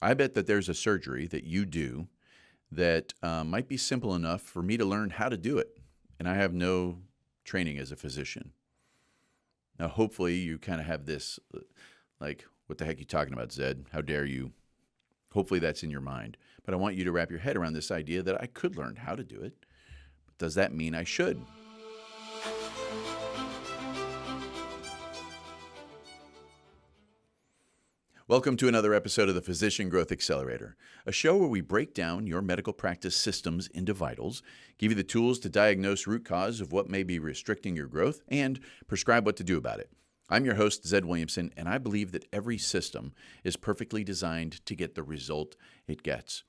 I bet that there's a surgery that you do that might be simple enough for me to learn how to do it. And I have no training as a physician. Now, hopefully you kind of have this, like, what the heck are you talking about, Zed? How dare you? Hopefully that's in your mind. But I want you to wrap your head around this idea that I could learn how to do it. But does that mean I should? Welcome to another episode of the Physician Growth Accelerator, a show where we break down your medical practice systems into vitals, give you the tools to diagnose root cause of what may be restricting your growth, and prescribe what to do about it. I'm your host, Zed Williamson, and I believe that every system is perfectly designed to get the result it gets.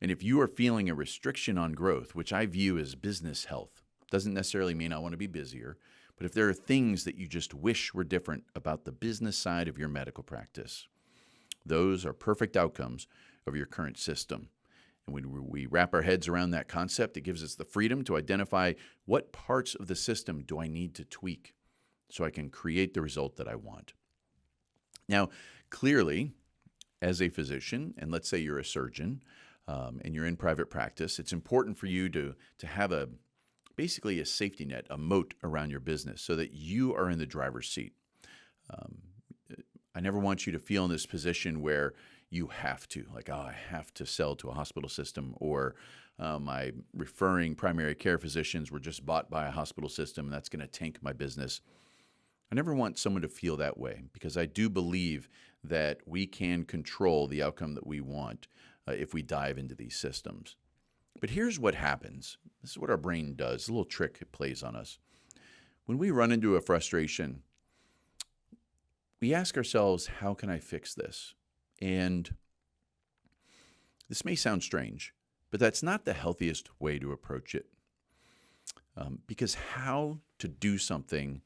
And if you are feeling a restriction on growth, which I view as business health, doesn't necessarily mean I want to be busier, but if there are things that you just wish were different about the business side of your medical practice, those are perfect outcomes of your current system. And when we wrap our heads around that concept, it gives us the freedom to identify what parts of the system do I need to tweak so I can create the result that I want. Now, clearly, as a physician, and let's say you're a surgeon and you're in private practice, it's important for you to have basically a safety net, a moat around your business so that you are in the driver's seat. I never want you to feel in this position where you have to, like, oh, I have to sell to a hospital system, or my referring primary care physicians were just bought by a hospital system and that's going to tank my business. I never want someone to feel that way because I do believe that we can control the outcome that we want if we dive into these systems. But here's what happens. This is what our brain does, a little trick it plays on us. When we run into a frustration, we ask ourselves, how can I fix this? And this may sound strange, but that's not the healthiest way to approach it. Because how to do something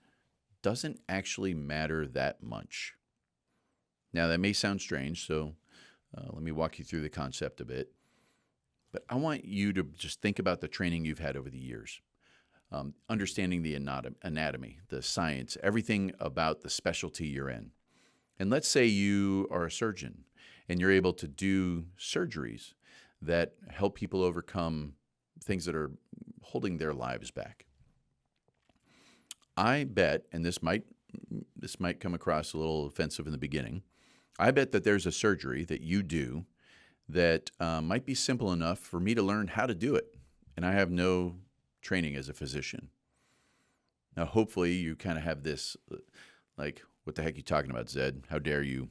doesn't actually matter that much. Now, that may sound strange, so let me walk you through the concept a bit. But I want you to just think about the training you've had over the years. Understanding the anatomy, the science, everything about the specialty you're in. And let's say you are a surgeon and you're able to do surgeries that help people overcome things that are holding their lives back. I bet, and this might come across a little offensive in the beginning, I bet that there's a surgery that you do that might be simple enough for me to learn how to do it. And I have no training as a physician. Now, hopefully you kind of have this, like, what the heck are you talking about, Zed? How dare you?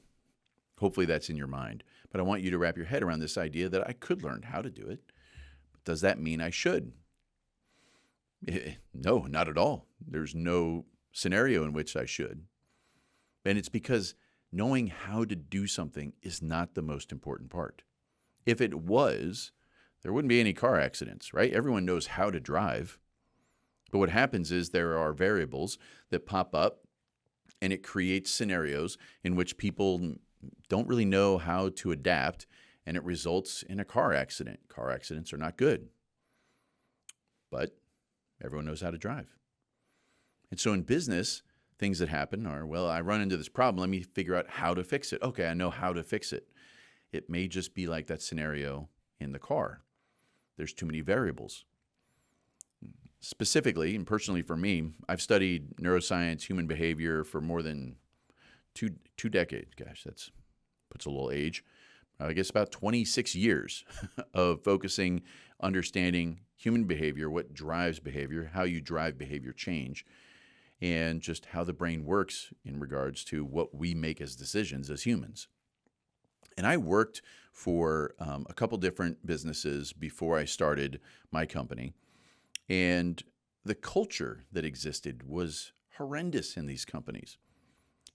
Hopefully that's in your mind. But I want you to wrap your head around this idea that I could learn how to do it. But does that mean I should? No, not at all. There's no scenario in which I should. And it's because knowing how to do something is not the most important part. If it was, there wouldn't be any car accidents, right? Everyone knows how to drive. But what happens is there are variables that pop up, and it creates scenarios in which people don't really know how to adapt, and it results in a car accident. Car accidents are not good, but everyone knows how to drive. And so in business, things that happen are, well, I run into this problem. Let me figure out how to fix it. Okay, I know how to fix it. It may just be like that scenario in the car. There's too many variables. Specifically, and personally for me, I've studied neuroscience, human behavior for more than two decades. Gosh, that puts a little age. I guess about 26 years of focusing, understanding human behavior, what drives behavior, how you drive behavior change, and just how the brain works in regards to what we make as decisions as humans. And I worked for a couple different businesses before I started my company. And the culture that existed was horrendous in these companies.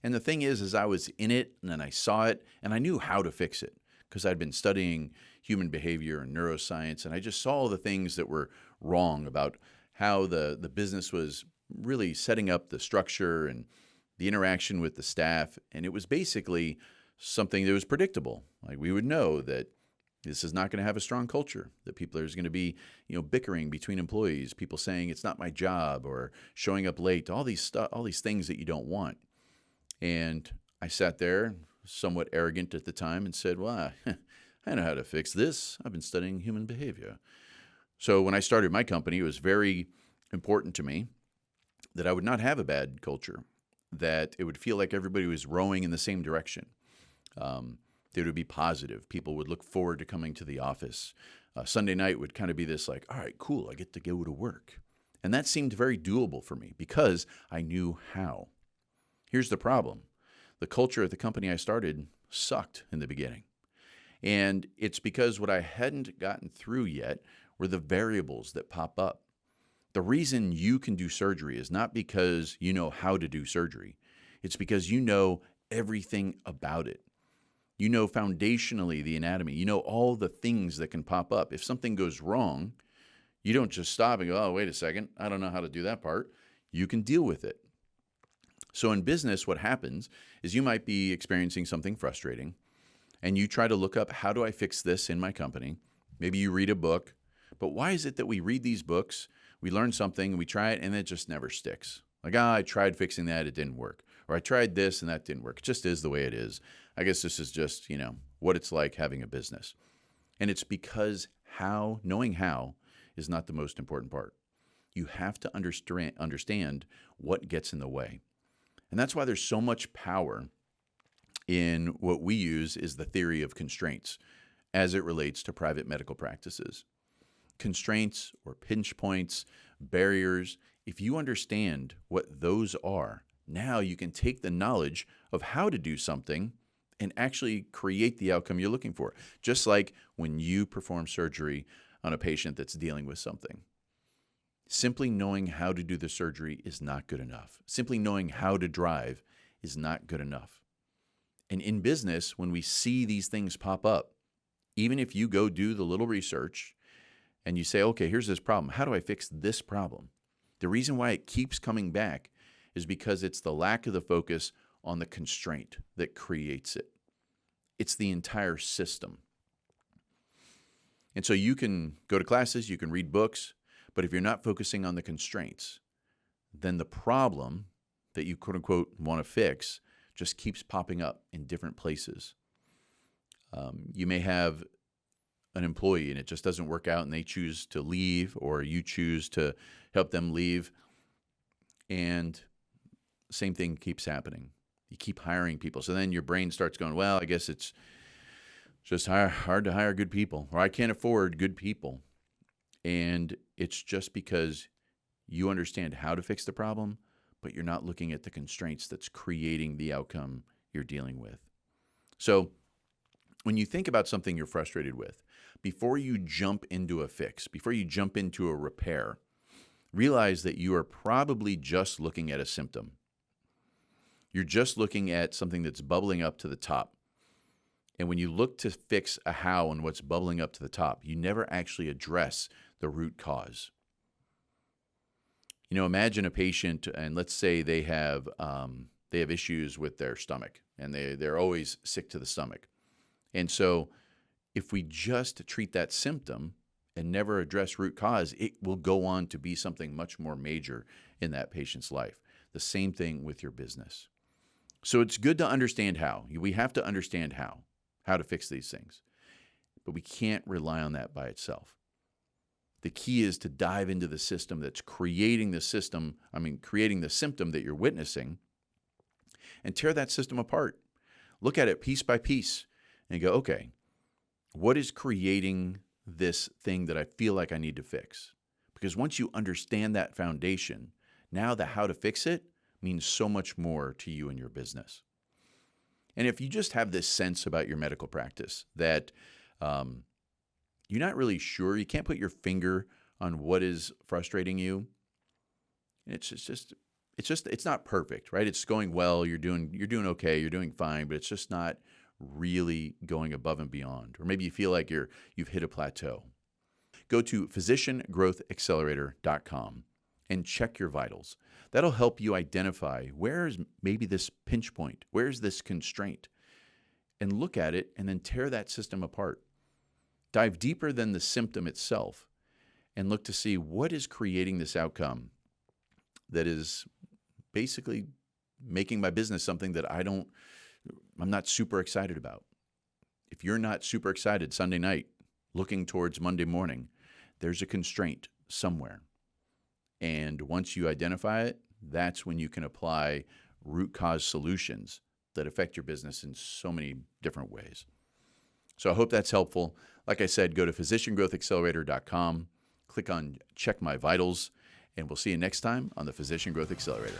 And the thing is I was in it and then I saw it and I knew how to fix it because I'd been studying human behavior and neuroscience. And I just saw the things that were wrong about how the business was really setting up the structure and the interaction with the staff. And it was basically something that was predictable. Like, we would know that this is not going to have a strong culture, that people are going to be, bickering between employees, people saying it's not my job or showing up late, all these things that you don't want. And I sat there somewhat arrogant at the time and said, well, I know how to fix this. I've been studying human behavior. So when I started my company, it was very important to me that I would not have a bad culture, that it would feel like everybody was rowing in the same direction. That it would be positive. People would look forward to coming to the office. Sunday night would kind of be this like, all right, cool, I get to go to work. And that seemed very doable for me because I knew how. Here's the problem. The culture at the company I started sucked in the beginning. And it's because what I hadn't gotten through yet were the variables that pop up. The reason you can do surgery is not because you know how to do surgery. It's because you know everything about it. You know foundationally the anatomy. You know all the things that can pop up. If something goes wrong, you don't just stop and go, oh, wait a second, I don't know how to do that part. You can deal with it. So in business, what happens is you might be experiencing something frustrating, and you try to look up, how do I fix this in my company? Maybe you read a book, but why is it that we read these books, we learn something, we try it, and it just never sticks? Like, I tried fixing that, it didn't work. Or I tried this and that didn't work. It just is the way it is. I guess this is just, what it's like having a business. And it's because knowing how is not the most important part. You have to understand what gets in the way. And that's why there's so much power in what we use is the theory of constraints as it relates to private medical practices. Constraints or pinch points, barriers, if you understand what those are, now you can take the knowledge of how to do something and actually create the outcome you're looking for. Just like when you perform surgery on a patient that's dealing with something. Simply knowing how to do the surgery is not good enough. Simply knowing how to drive is not good enough. And in business, when we see these things pop up, even if you go do the little research and you say, okay, here's this problem. How do I fix this problem? The reason why it keeps coming back is because it's the lack of the focus on the constraint that creates it. It's the entire system. And so you can go to classes, you can read books, but if you're not focusing on the constraints, then the problem that you quote unquote want to fix just keeps popping up in different places. You may have an employee and it just doesn't work out and they choose to leave, or you choose to help them leave, and same thing keeps happening. You keep hiring people. So then your brain starts going, well, I guess it's just hard to hire good people, or I can't afford good people. And it's just because you understand how to fix the problem, but you're not looking at the constraints that's creating the outcome you're dealing with. So when you think about something you're frustrated with, before you jump into a fix, before you jump into a repair, realize that you are probably just looking at a symptom. You're just looking at something that's bubbling up to the top. And when you look to fix a how and what's bubbling up to the top, you never actually address the root cause. Imagine a patient, and let's say they have issues with their stomach, and they're always sick to the stomach. And so if we just treat that symptom and never address root cause, it will go on to be something much more major in that patient's life. The same thing with your business. So it's good to understand how. We have to understand how to fix these things. But we can't rely on that by itself. The key is to dive into the system that's creating the symptom that you're witnessing, and tear that system apart. Look at it piece by piece and go, okay, what is creating this thing that I feel like I need to fix? Because once you understand that foundation, now the how to fix it means so much more to you and your business. And if you just have this sense about your medical practice that you're not really sure, you can't put your finger on what is frustrating you, it's not perfect, right? It's going well, you're doing okay, you're doing fine, but it's just not really going above and beyond. Or maybe you feel like you've hit a plateau. Go to physiciangrowthaccelerator.com and check your vitals. That'll help you identify where is maybe this pinch point, where's this constraint, and look at it and then tear that system apart. Dive deeper than the symptom itself and look to see what is creating this outcome that is basically making my business something that I'm not super excited about. If you're not super excited Sunday night, looking towards Monday morning, there's a constraint somewhere. And once you identify it, that's when you can apply root cause solutions that affect your business in so many different ways. So I hope that's helpful. Like I said, go to physiciangrowthaccelerator.com, click on Check My Vitals, and we'll see you next time on the Physician Growth Accelerator.